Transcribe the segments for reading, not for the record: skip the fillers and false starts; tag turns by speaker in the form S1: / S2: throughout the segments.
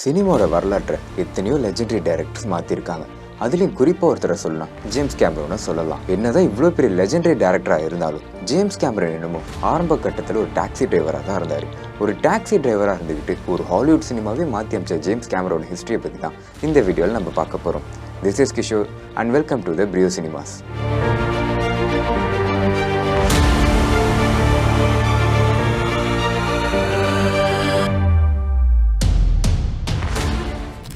S1: சினிமாவோட வரலாற்றை எத்தனையோ லெஜெண்டரி டைரக்டர்ஸ் மாற்றிருக்காங்க. அதுலேயும் குறிப்பாக ஒருத்தரை சொல்லலாம், ஜேம்ஸ் கேமரூனை சொல்லலாம். என்னதான் இவ்வளோ பெரிய லெஜெண்டரி டைரக்டராக இருந்தாலும் ஜேம்ஸ் கேமரூன் என்னமோ ஆரம்ப கட்டத்தில் ஒரு டாக்ஸி டிரைவராக தான் இருந்தார். ஒரு டாக்ஸி டிரைவராக இருந்துக்கிட்டு ஒரு ஹாலிவுட் சினிமாவே மாற்றி அமைச்ச ஜேம்ஸ் கேமரூன் ஹிஸ்ட்ரியை பற்றி தான் இந்த வீடியோவில் நம்ம பார்க்க போகிறோம். This is Kishore and welcome to the பிரியோ சினிமாஸ்.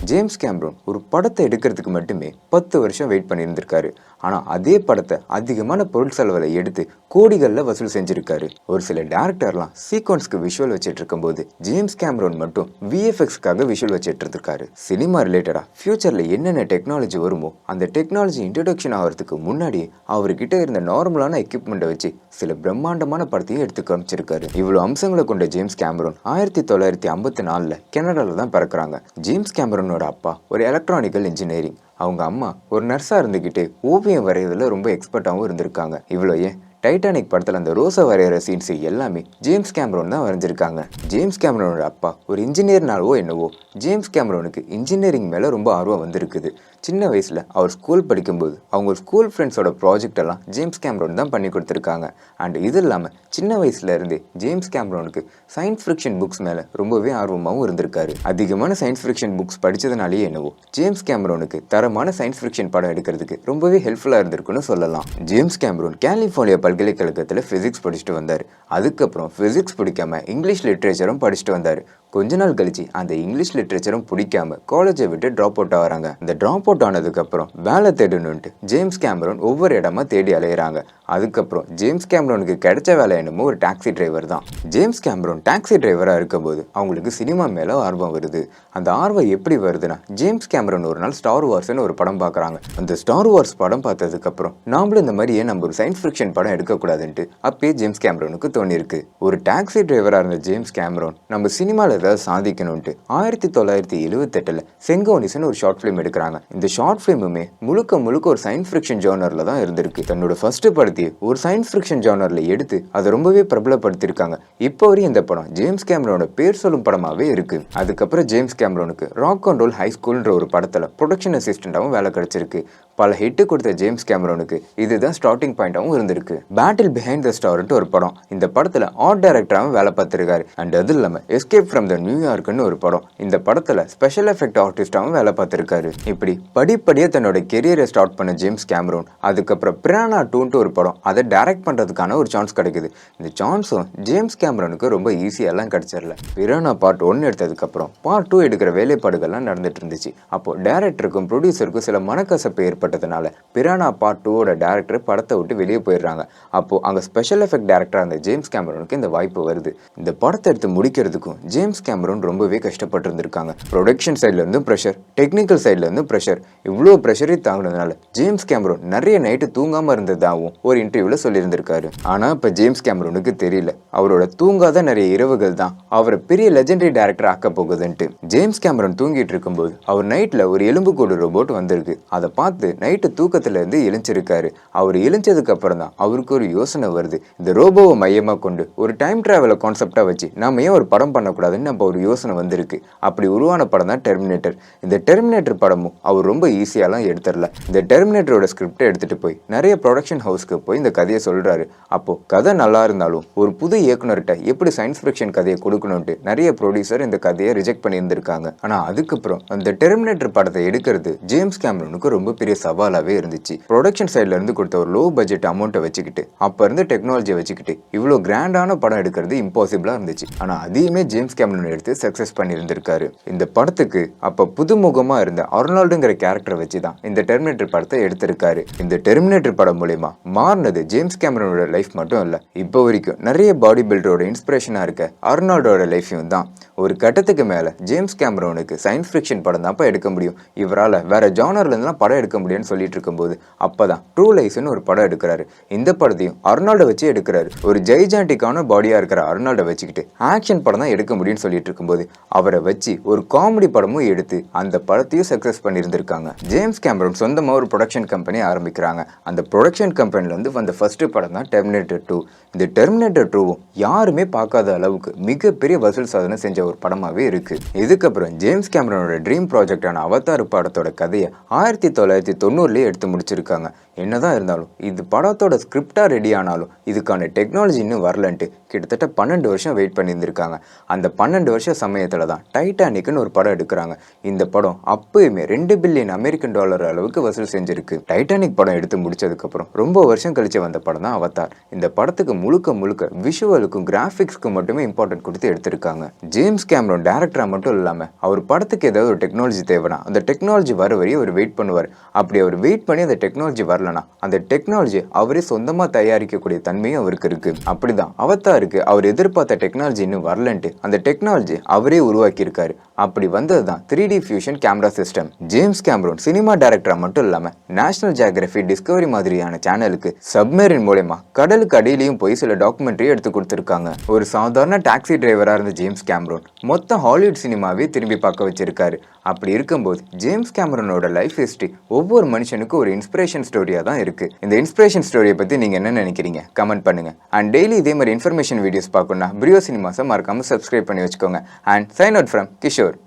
S1: ஜேம்ஸ் கேமரூன் ஒரு படத்தை எடுக்கிறதுக்கு மட்டுமே 10 வருஷம் வெயிட் பண்ணியிருந்திருக்காரு. ஆனால் அதே படத்தை அதிகமான பொருள் செலவில் எடுத்து கோடிகளில் வசூல் செஞ்சுருக்காரு. ஒரு சில டேரக்டர்லாம் சீக்வன்ஸ்க்கு விஷுவல் வச்சுட்டு இருக்கும்போது ஜேம்ஸ் கேமரூன் மட்டும் விஎஃப்எக்ஸ்க்காக விஷுவல் வச்சுட்டு இருக்காரு. சினிமா ரிலேட்டடாக ஃபியூச்சரில் என்னென்ன டெக்னாலஜி வருமோ அந்த டெக்னாலஜி இன்ட்ரடக்ஷன் ஆகிறதுக்கு முன்னாடி அவர்கிட்ட இருந்த நார்மலான எக்யூப்மெண்ட்டை வச்சு சில பிரம்மாண்டமான படத்தையும் எடுத்து காமிச்சிருக்காரு. இவ்வளோ அம்சங்களை கொண்ட ஜேம்ஸ் கேமரூன் 1954 கனடாவில் தான் பிறக்கிறாங்க. ஜேம்ஸ் கேமரூனோட அப்பா ஒரு எலக்ட்ரானிக்கல் இன்ஜினியரிங், அவங்க அம்மா ஒரு நர்ஸாக இருந்துக்கிட்டு ஓவியம் வரைகிறதுல ரொம்ப எக்ஸ்பர்ட்டாகவும் இருந்திருக்காங்க. இவ்வளோ ஏன் டைட்டானிக் படத்தில் அந்த ரோஸை வரைகிற சீன்ஸ் எல்லாமே ஜேம்ஸ் கேமரூன் தான் வரைஞ்சிருக்காங்க. ஜேம்ஸ் கேமரூனோட அப்பா ஒரு இன்ஜினியர்னாலவோ என்னவோ ஜேம்ஸ் கேமரூனுக்கு இன்ஜினியரிங் மேலே ரொம்ப ஆர்வம் வந்திருக்குது. சின்ன வயசில் அவர் ஸ்கூல் படிக்கும்போது அவங்க ஸ்கூல் ஃப்ரெண்ட்ஸோட ப்ராஜெக்ட் எல்லாம் ஜேம்ஸ் கேமரூன் தான் பண்ணி கொடுத்துருக்காங்க. அண்ட் இது இல்லாமல் சின்ன வயசுல இருந்தே ஜேம்ஸ் கேமரூனுக்கு சயின்ஸ் ஃபிக்ஷன் புக்ஸ் மேலே ரொம்பவே ஆர்வமாகவும் இருந்திருக்காரு. அதிகமான சயின்ஸ் ஃபிக்ஷன் புக்ஸ் படித்ததுனாலேயே என்னவோ ஜேம்ஸ் கேமரூனுக்கு தரமான சயின்ஸ் ஃபிக்ஷன் படம் எடுக்கிறதுக்கு ரொம்பவே ஹெல்ப்ஃபுல்லாக இருந்திருக்குன்னு சொல்லலாம். ஜேம்ஸ் கேமரூன் கலிஃபோர்னியா பல்கலைக்கழகத்தில் ஃபிசிக்ஸ் படிச்சுட்டு வந்தார். அதுக்கப்புறம் ஃபிசிக்ஸ் பிடிக்காம இங்கிலீஷ் லிட்ரேச்சரும் படிச்சுட்டு வந்தார். கொஞ்ச நாள் கழிச்சு அந்த இங்கிலீஷ் லிட்ரேச்சரும் பிடிக்காம காலேஜை விட்டு ட்ராப் அவுட் ஆகிறாங்க. இந்த ட்ராப் அவுட் ஆனதுக்கப்புறம் வேலை தேடணுன்ட்டு ஜேம்ஸ் கேமரூன் ஒவ்வொரு இடமா தேடி அலையிறாங்க. அதுக்கப்புறம் ஜேம்ஸ் கேமரூனுக்கு கிடைச்ச வேலை என்னமோ ஒரு டாக்ஸி டிரைவர் தான். ஜேம்ஸ் கேமரூன் டாக்ஸி டிரைவராக இருக்கும்போது அவங்களுக்கு சினிமா மேலே ஆர்வம் வருது. அந்த ஆர்வம் எப்படி வருதுன்னா, ஜேம்ஸ் கேமரூன் ஒரு நாள் ஸ்டார் வார்ஸ்னு ஒரு படம் பார்க்குறாங்க. அந்த ஸ்டார் வார்ஸ் படம் பார்த்ததுக்கப்புறம் நாமளும் இந்த மாதிரி ஏன் நம்ம ஒரு சயின்ஸ் ஃபிக்ஷன் படம் எடுக்கக்கூடாதுன்ட்டு அப்பயே ஜேம்ஸ் கேமரூனுக்கு தோணிருக்கு. ஒரு டாக்ஸி டிரைவராக இருந்த ஜேம்ஸ் கேமரூன் நம்ம சினிமாவில் ஏதாவது சாதிக்கணும்ட்டு 1978 செங்கோனிஸ்னு ஒரு ஷார்ட் ஃபிலிம் எடுக்கிறாங்க. இந்த ஷார்ட் ஃபிலிமுமே முழுக்க ஒரு சயின்ஸ் ஃபிக்ஷன் ஜானரில் தான் இருந்திருக்கு. தன்னோட ஃபர்ஸ்ட் படத்தையே ஒரு சயின்ஸ் ஃபிக்ஷன் ஜானரில் எடுத்து அதை ரொம்பவே பிரபலப்படுத்திருக்காங்க. இப்போ வரையும் இந்த படம் ஜேம்ஸ் கேமரூனோட பேர் சொல்லும் படமாகவே இருக்கு. அதுக்கப்புறம் ஜேம்ஸ் கேமரூனுக்கு ராக் அண்ட் ரோல் ஹை ஸ்கூல்ன்ற ஒரு படத்தில் ப்ரொடக்ஷன் அசிஸ்டண்டாகவும் வேலை கிடைச்சிருக்கு. பல ஹிட்டு கொடுத்த ஜேம்ஸ் கேமரூனுக்கு இதுதான் ஸ்டார்டிங் பாயிண்டாகவும் இருந்திருக்கு. பேட்டில் பிஹைண்ட் த ஸ்டார்ன்ட்டு ஒரு படம், இந்த படத்தில் ஆர்ட் டைரக்டராகவும் வேலை பார்த்திருக்காரு. அண்ட் அது இல்லாமல் எஸ்கேப் ஃப்ரம் த நியூயார்க்னு ஒரு படம், இந்த படத்தில் ஸ்பெஷல் எஃபெக்ட் ஆர்டிஸ்டாகவும் வேலை பார்த்திருக்காரு. இப்படி படிப்படியாக தன்னோட கெரியரை ஸ்டார்ட் பண்ண ஜேம்ஸ் கேமரூன் அதுக்கப்புறம் பிரானா 2ன்ட்டு ஒரு படம், அதை டைரக்ட் பண்ணுறதுக்கான ஒரு சான்ஸ் கிடைக்குது. இந்த சான்ஸும் ஜேம்ஸ் கேமரூனுக்கு ரொம்ப ஈஸியெல்லாம் கிடைச்சிடல. பிரானா பார்ட் 1 எடுத்ததுக்கப்புறம் பார்ட் 2 எடுக்கிற வேலைப்பாடுகள்லாம் நடந்துட்டு இருந்துச்சு. அப்போ டைரக்டருக்கும் ப்ரொடியூசருக்கும் சில மனக்கசப்பு ஏற்பட்டதுனால பிரானா பார்ட் 2வோட டைரக்டர் படத்தை விட்டு வெளியே போயிடுறாங்க. அப்போ அங்கே ஸ்பெஷல் எஃபெக்ட் டைரக்டராக இருந்த ஜேம்ஸ் கேமரூனுக்கு இந்த வாய்ப்பு வருது. இந்த படத்தை எடுத்து முடிக்கிறதுக்கும் ஜேம்ஸ் கேமரூன் ரொம்பவே கஷ்டப்பட்டு இருந்திருக்காங்க. ப்ரொடக்ஷன் சைட்ல இருந்து ப்ரெஷர், டெக்னிக்கல் சைட்ல இருந்து ப்ரெஷர், இவ்வளோ ப்ரெஷரை தாங்கினதுனால ஜேம்ஸ் கேமரூன் நிறைய நைட்டு தூங்காம இருந்ததாகவும் ஒரு இன்டர்வியூல சொல்லியிருந்திருக்காரு. ஆனா இப்ப ஜேம்ஸ் கேமரூனுக்கு தெரியல, அவரோட தூங்காத நிறைய இரவுகள் தான் அவரை பெரிய லெஜெண்டரி டைரக்டர் ஆக்க போகுதுன்ட்டு. ஜேம்ஸ் கேமரூன் தூங்கிட்டு இருக்கும்போது அவர் நைட்ல ஒரு எலும்புக்கூடு ரோபோட் வந்திருக்கு. அதை பார்த்து நைட்டு தூக்கத்துல இருந்து எழுந்திருக்காரு. அவர் எழுந்ததுக்கு அப்புறம் தான் அவருக்கு ஒரு யோசனை வருது. இந்த ரோபோவை மையமா கொண்டு ஒரு டைம் டிராவலை கான்செப்டா வச்சு நாம ஏன் ஒரு படம் பண்ணக்கூடாதுன்னு நம்ம ஒரு யோசனை வந்திருக்கு. அப்படி உருவான படம் தான் டெர்மினேட்டர். இந்த டெர்மினேட்டர் படமும் அவர் ரொம்ப ஈஸியாலாம் எடுத்துடல. இந்த டெர்மினேட்டரோட ஸ்கிரிப்டை எடுத்துட்டு போய் நிறைய ப்ரொடக்ஷன் ஹவுஸ்க்கு போய் இந்த கதையை சொல்றாரு. அப்போ கதை நல்லா இருந்தாலும் ஒரு புது இயக்குனர்கிட்ட எப்படி சயின்ஸ் ஃபிக்ஷன் கதையை கொடுக்கணும்ட்டு நிறைய ப்ரொடியூசர் இந்த கதையை ரிஜெக்ட் பண்ணியிருந்திருக்காங்க. ஆனா அதுக்கப்புறம் அந்த டெர்மினேட்டர் படத்தை எடுக்கிறது ஜேம்ஸ் கேமரூனுக்கு ரொம்ப பெரிய சவாலாவே இருந்துச்சு. ப்ரொடக்ஷன் சைட்ல இருந்து கொடுத்த ஒரு லோ பட்ஜெட் அமௌண்ட்டை வச்சுக்கிட்டு அப்ப இருந்து டெக்னாலஜியை வச்சுக்கிட்டு இவ்வளோ கிராண்டான படம் எடுக்கிறது இம்பாசிபிளா இருந்துச்சு. ஆனா அதையுமே ஜேம்ஸ் கேமரூன் எடுத்து சக்சஸ் பண்ணியிருந்திருக்காரு. இந்த படத்துக்கு அப்ப புதுமுகமா இருந்த அர்னால்டுங்கிற கேரக்டரை வச்சுதான் இந்த டெர்மினேட்டர் படத்தை எடுத்திருக்காரு. இந்த டெர்மினேட்டர் படம் மூலமா மாறினது ஜேம்ஸ் கேமரூனோட லைஃப் மட்டும் இல்ல, இப்போ வரைக்கும் நிறைய பாடி பில்டரோட இன்ஸ்பிரேஷனா இருக்க அர்னால்டோட லைஃபையும் தான். ஒரு கட்டத்துக்கு மேல ஜேம்ஸ் கேமரூனுக்கு சயின்ஸ் ஃபிக்ஷன் படம் தான் எடுக்க முடியும், இவரால் வேற ஜானர்ல இருந்தெல்லாம் படம் எடுக்க முடியும்னு சொல்லிட்டு இருக்கும்போது அப்பதான் ட்ரூ லைஃப்னு ஒரு படம் எடுக்கிறாரு. இந்த படத்தையும் அர்னால்டை வச்சு எடுக்கிறாரு. ஒரு ஜெய்ஜாண்டிக்கான பாடியா இருக்கிற அர்னால்டை வச்சுக்கிட்டு ஆக்ஷன் படம் தான் எடுக்க முடியும்னு சொல்லிட்டு இருக்கும்போது அவரை வச்சு ஒரு காமெடி படமும் எடுத்து அந்த படத்தையும் சக்சஸ் பண்ணியிருந்திருக்காங்க. ஜேம்ஸ் கேமரூன் சொந்தமாக ஒரு ப்ரொடக்ஷன் கம்பெனி ஆரம்பிக்கிறாங்க. அந்த ப்ரொடக்ஷன் கம்பெனில வந்து வந்த ஃபர்ஸ்ட் படம் தான் டெர்மினேட்டர் 2. இந்த டெர்மினேட்டர் 2வும் யாருமே பார்க்காத அளவுக்கு மிகப்பெரிய வசூல் சாதனை செஞ்ச ஒரு படமாவே இருக்கு. இதுக்கப்புறம் ஜேம்ஸ் கேமரனோட ட்ரீம் ப்ராஜெக்டான அவதார் படத்தோட கதையை 1990 எடுத்து முடிச்சிருக்காங்க. என்னதான் இருந்தாலும் இது படத்தோட ஸ்கிரிப்டா ரெடி ஆனாலும் இதுக்கான டெக்னாலஜி இன்னும் வரலன்ட்டு கிட்டத்தட்ட 12 வருஷம் வெயிட் பண்ணியிருந்திருக்காங்க. அந்த 12 வருஷ சமயத்துல தான் டைட்டானிக்னு ஒரு படம் எடுக்கிறாங்க. இந்த படம் அப்பயுமே $2 பில்லியன் அமெரிக்கன் டாலர் அளவுக்கு வசூல் செஞ்சிருக்கு. டைட்டானிக் படம் எடுத்து முடிச்சதுக்கு அப்புறம் ரொம்ப வருஷம் கழிச்சு வந்த படம் தான் அவதார். இந்த படத்துக்கு முழுக்க முழுக்க விஷுவலுக்கும் கிராஃபிக்ஸ்க்கும் மட்டுமே இம்பார்ட்டன்ட் கொடுத்து எடுத்திருக்காங்க. ஜேம்ஸ் கேமரன் டைரக்டரா மட்டும் இல்லாம அவர் படத்துக்கு ஏதாவது ஒரு டெக்னாலஜி தேவைன்னா அந்த டெக்னாலஜி வர வரையும் அவர் வெயிட் பண்ணுவார். அப்படி அவர் வெயிட் பண்ணி அந்த டெக்னாலஜி வரலனா அந்த டெக்னாலஜி அவரே சொந்தமா தயாரிக்கக்கூடிய தன்மையும் அவருக்கு இருக்கு. அப்படிதான் அவதாருக்கு அவர் எதிர்பார்த்த டெக்னாலஜி இன்னும் வரலன்ட்டு அந்த டெக்னாலஜி அவரே உருவாக்கி இருக்காரு. அப்படி வந்ததுதான் 3D fusion camera system. James Cameron cinema டைரக்டரா மட்டும் இல்லாம நேஷனல் ஜியோகிராஃபி, டிஸ்கவரி மாதிரியான சேனலுக்கு சப்மரீன் மூலமா கடலுக்கு அடியிலையும் போய் சில டாக்குமெண்ட்ரி எடுத்து கொடுத்திருக்காங்க. ஒரு சாதாரண டாக்ஸி டிரைவரா இருந்த ஜேம்ஸ் கேமரன் மொத்த ஹாலிவுட் சினிமாவே திரும்பி பார்க்க வச்சிருக்காரு. அப்படி இருக்கும்போது ஜேம்ஸ் கேமரனோட லைஃப் ஹிஸ்டரி ஒவ்வொரு மனுஷனுக்கும் ஒரு இன்ஸ்பிரேஷன் ஸ்டோரியா தான் இருக்கு. இந்த இன்ஸ்பிரேஷன் ஸ்டோரியை பத்தி நீங்க என்ன நினைக்கிறீங்க கமெண்ட் பண்ணுங்க. அண்ட் டெய்லி இதே மாதிரி இன்ஃபர்மேஷன் வீடியோஸ் பார்க்கணும்னா பிரியோ சினிமாஸை மறக்காம சப்ஸ்கிரைப் பண்ணி வச்சுக்கோங்க. And sign out from Kishore.